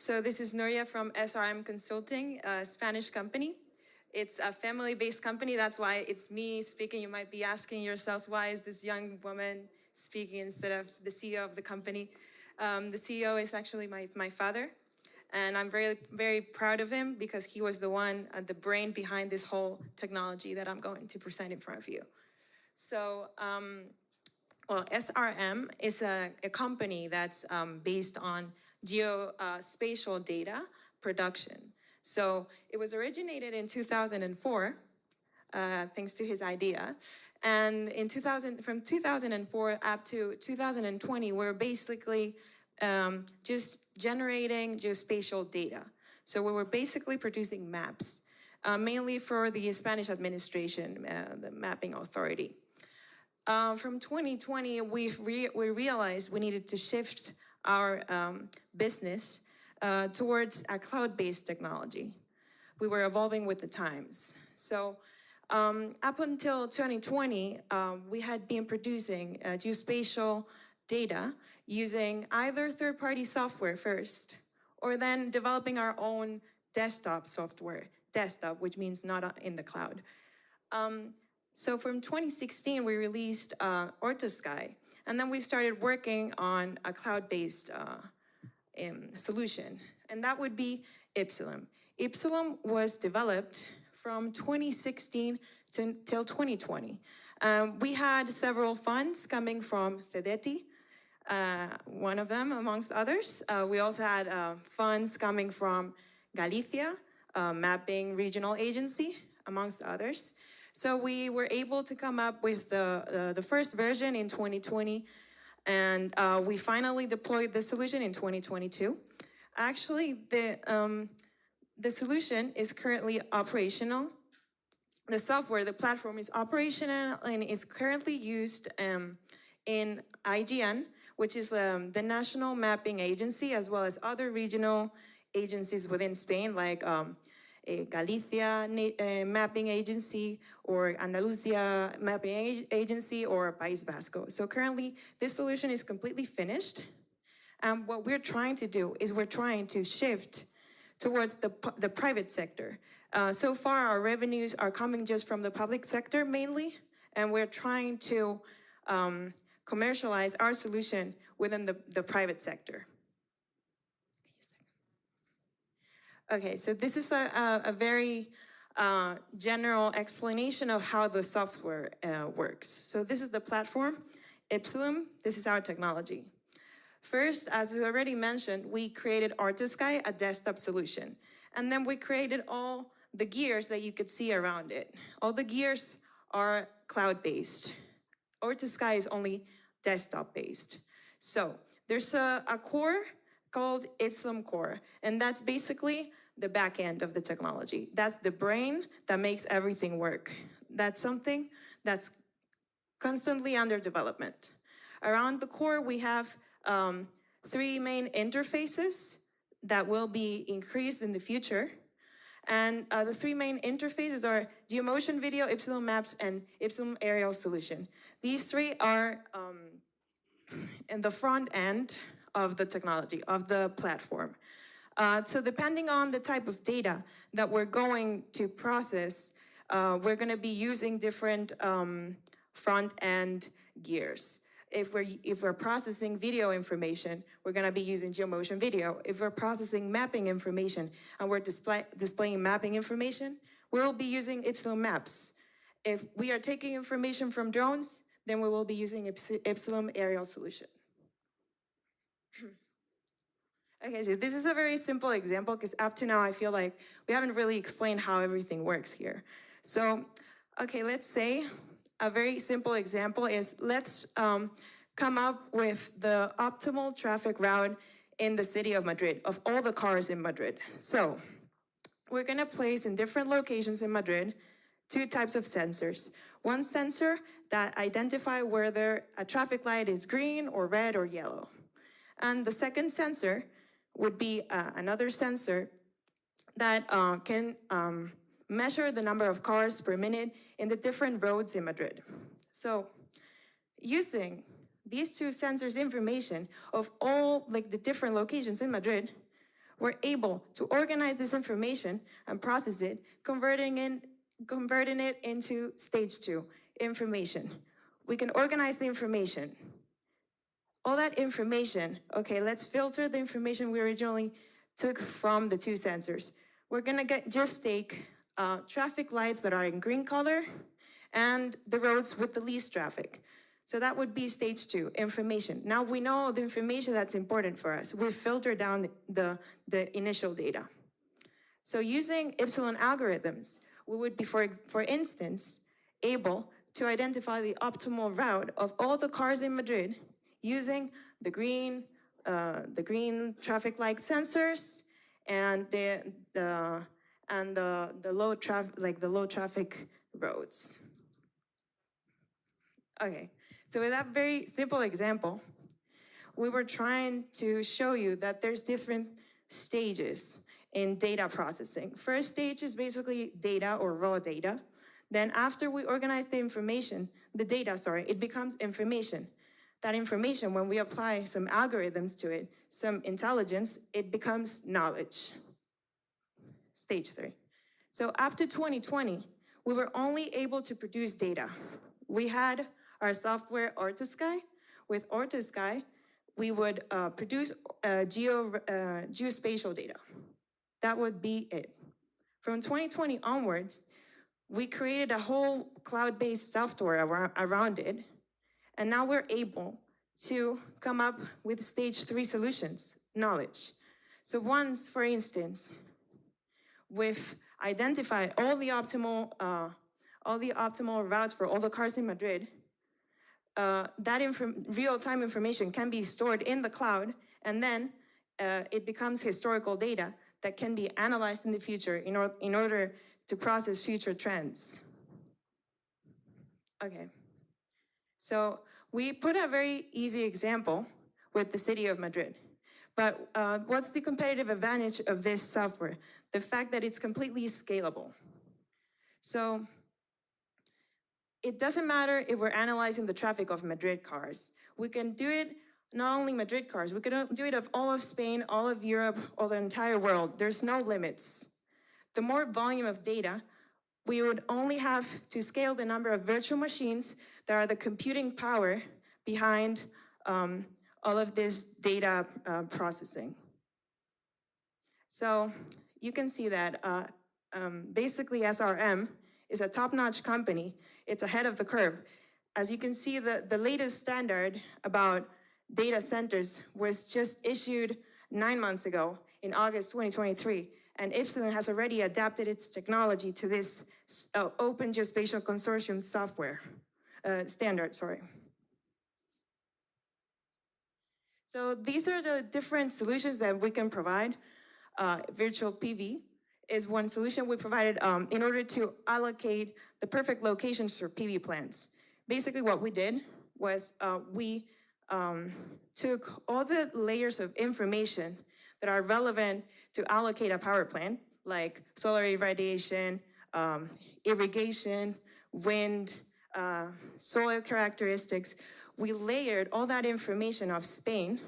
So this is Nuria from SRM Consulting, a Spanish company. It's a family-based company. That's why it's me speaking. You might be asking yourselves, why is this young woman speaking instead of the CEO of the company? The CEO is actually my father. And I'm very, very proud of him because he was the one, the brain behind this whole technology that I'm going to present in front of you. So, well, SRM is a company that's based on geospatial data production. So it was originated in 2004, thanks to his idea. And from 2004 up to 2020, we're basically just generating geospatial data. So we were basically producing maps, mainly for the Spanish administration, the mapping authority. From 2020, we realized we needed to shift our business towards a cloud-based technology. We were evolving with the times. So up until 2020, we had been producing geospatial data using either third-party software first, or then developing our own desktop software, which means not in the cloud. So from 2016, we released OrtoSky, and then we started working on a cloud-based solution, and that would be Ipsilum. Ipsilum was developed from 2016 till 2020. We had several funds coming from FEDETI, one of them amongst others. We also had funds coming from Galicia, mapping regional agency, amongst others. So we were able to come up with the first version in 2020, and we finally deployed the solution in 2022. Actually, the solution is currently operational. The software, the platform is operational and is currently used in IGN, which is the National Mapping Agency, as well as other regional agencies within Spain, like Galicia Mapping Agency, or Andalusia Mapping Agency, or País Vasco. So currently, this solution is completely finished. And what we're trying to do is we're trying to shift towards the private sector. So far, our revenues are coming just from the public sector mainly, and we're trying to commercialize our solution within the private sector. Okay, so this is a very general explanation of how the software works. So this is the platform, Ipsilum. This is our technology. First, as we already mentioned, we created OrtoSky, a desktop solution. And then we created all the gears that you could see around it. All the gears are cloud-based. OrtoSky is only desktop-based. So there's a core called Ipsilum Core, and that's basically the back end of the technology. That's the brain that makes everything work. That's something that's constantly under development. Around the core, we have 3 main interfaces that will be increased in the future. And the 3 main interfaces are GeoMotion Video, Ipsilum Maps, and Ipsilum Aerial Solution. These 3 are in the front end of the technology, of the platform. So depending on the type of data that we're going to process, we're going to be using different front end gears. If we're processing video information, we're going to be using GeoMotion Video. If we're processing mapping information and we're displaying mapping information, we'll be using Ipsilum Maps. If we are taking information from drones, then we will be using Ipsilum Aerial Solution. Okay, so this is a very simple example because up to now I feel like we haven't really explained how everything works here. So, okay, let's say a very simple example is let's come up with the optimal traffic route in the city of Madrid, of all the cars in Madrid. So we're gonna place in different locations in Madrid 2 types of sensors. One sensor that identify whether a traffic light is green or red or yellow. And the second sensor would be another sensor that can measure the number of cars per minute in the different roads in Madrid. So using these 2 sensors information of all the different locations in Madrid, we're able to organize this information and process it, converting it into stage 2, information. We can organize the information. All that information, okay, let's filter the information we originally took from the 2 sensors. We're gonna just take traffic lights that are in green color and the roads with the least traffic. So that would be stage 2, information. Now we know the information that's important for us. We've filtered down the initial data. So using Epsilon algorithms, we would be, for instance, able to identify the optimal route of all the cars in Madrid using the green traffic light sensors and the low traffic roads. Okay, so with that very simple example, we were trying to show you that there's different stages in data processing. First stage is basically data or raw data. Then after we organize the information, it becomes information. That information, when we apply some algorithms to it, some intelligence, it becomes knowledge. Stage 3. So up to 2020, we were only able to produce data. We had our software AutoSky. With AutoSky, we would produce geospatial data. That would be it. From 2020 onwards, we created a whole cloud-based software around it, and now we're able to come up with stage 3 solutions, knowledge. So once, for instance, we've identified all the optimal routes for all the cars in Madrid, that real-time information can be stored in the cloud, and then it becomes historical data that can be analyzed in the future in order to process future trends. Okay, so we put a very easy example with the city of Madrid. But what's the competitive advantage of this software? The fact that it's completely scalable. So it doesn't matter if we're analyzing the traffic of Madrid cars. We can do it not only Madrid cars, we can do it of all of Spain, all of Europe, or the entire world. There's no limits. The more volume of data, we would only have to scale the number of virtual machines that are the computing power behind all of this data processing. So you can see that basically SRM is a top-notch company. It's ahead of the curve. As you can see, the latest standard about data centers was just issued 9 months ago in August 2023, and Epsilon has already adapted its technology to this Open Geospatial Consortium software standard, sorry. So these are the different solutions that we can provide. Virtual PV is one solution we provided in order to allocate the perfect locations for PV plants. Basically what we did was we took all the layers of information that are relevant to allocate a power plant, like solar irradiation, irrigation, wind, soil characteristics. We layered all that information of Spain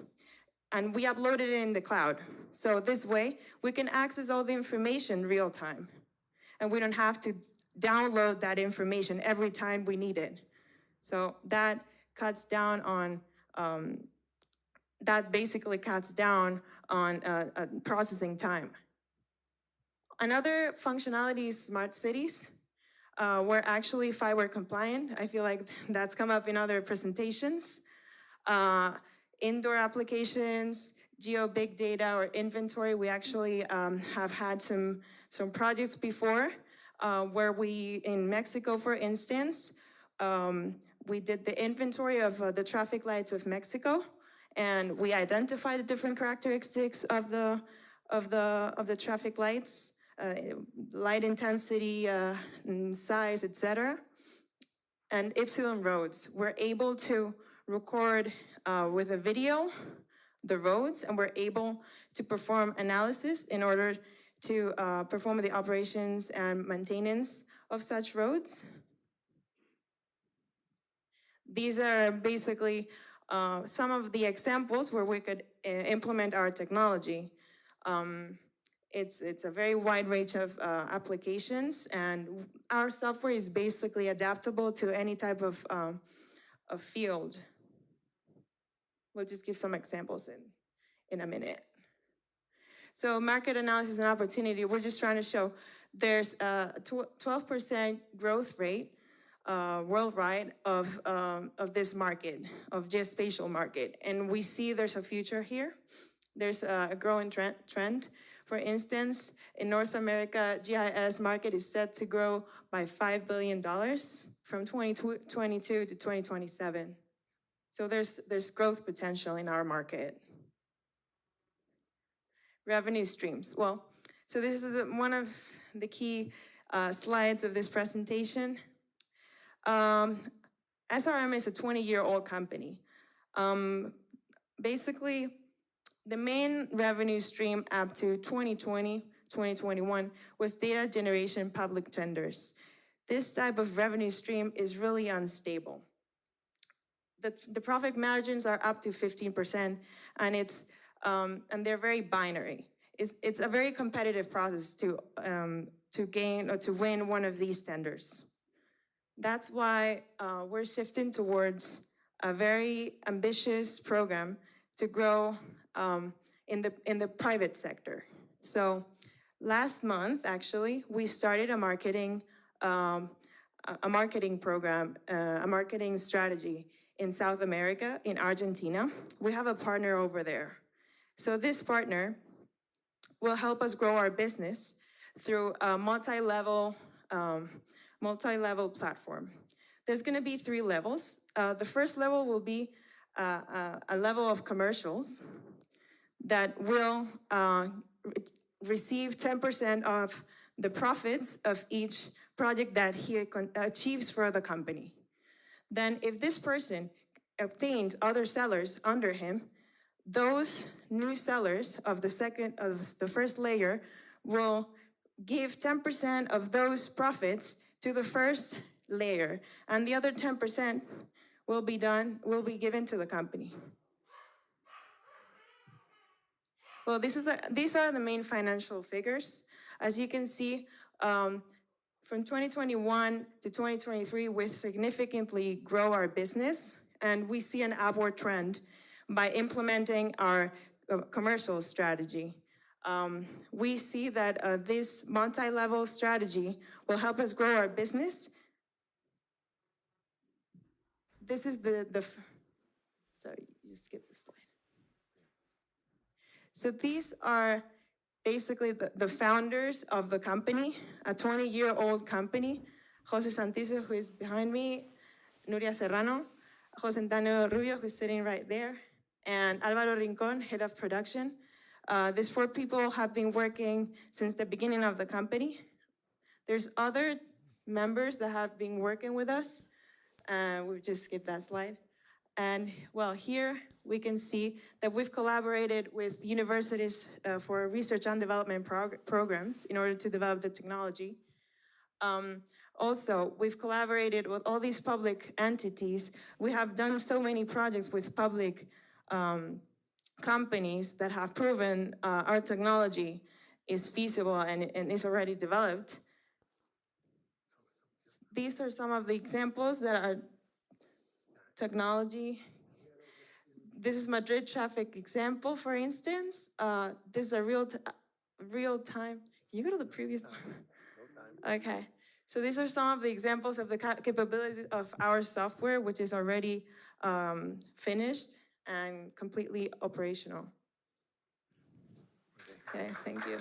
and we uploaded it in the cloud. So this way, we can access all the information real time. And we don't have to download that information every time we need it. So that cuts down on, processing time. Another functionality is smart cities. We're actually fiber compliant. I feel like that's come up in other presentations. Indoor applications, geo big data or inventory. We actually have had some projects before where we, in Mexico, for instance, we did the inventory of the traffic lights of Mexico, and we identified the different characteristics of the traffic lights, light intensity, size, etc. And Epsilon roads, we're able to record with a video the roads, and we're able to perform analysis in order to perform the operations and maintenance of such roads. These are basically some of the examples where we could implement our technology. It's a very wide range of applications, and our software is basically adaptable to any type of field. We'll just give some examples in a minute. So market analysis and opportunity, we're just trying to show there's a 12% growth rate worldwide of this market, of geospatial market. And we see there's a future here. There's a growing trend. For instance, in North America, GIS market is set to grow by $5 billion from 2022 to 2027. So there's growth potential in our market. Revenue streams. Well, so this is one of the key slides of this presentation. SRM is a 20-year-old company. Basically, the main revenue stream up to 2020, 2021 was data generation public tenders. This type of revenue stream is really unstable. The profit margins are up to 15%, and they're very binary. It's a very competitive process to gain or to win one of these tenders. That's why we're shifting towards a very ambitious program to grow in the private sector. So last month, actually, we started a marketing program, a marketing strategy in South America, in Argentina. We have a partner over there. So this partner will help us grow our business through a multi-level platform. There's gonna be 3 levels. The first level will be a level of commercials that will receive 10% of the profits of each project that he achieves for the company. Then if this person obtained other sellers under him, those new sellers of the first layer will give 10% of those profits to the first layer, and the other 10% will be given to the company. Well, these are the main financial figures. As you can see, from 2021 to 2023, we've significantly grown our business, and we see an upward trend by implementing our commercial strategy. We see that this multi-level strategy will help us grow our business. This is sorry, you skip the slide. So these are basically the founders of the company, a 20-year-old company. Jose Santizo, who is behind me, Nuria Serrano, Jose Antonio Rubio, who's sitting right there, and Alvaro Rincon, head of production. These 4 people have been working since the beginning of the company. There's other members that have been working with us. We've just skipped that slide. And well, here we can see that we've collaborated with universities for research and development programs in order to develop the technology. Also, we've collaborated with all these public entities. We have done so many projects with public companies that have proven our technology is feasible and is already developed. These are some of the examples that are technology. This is Madrid traffic example, for instance. This is a real time. Can you go to the previous one? Okay. So these are some of the examples of the capabilities of our software, which is already finished and completely operational. Okay, thank you.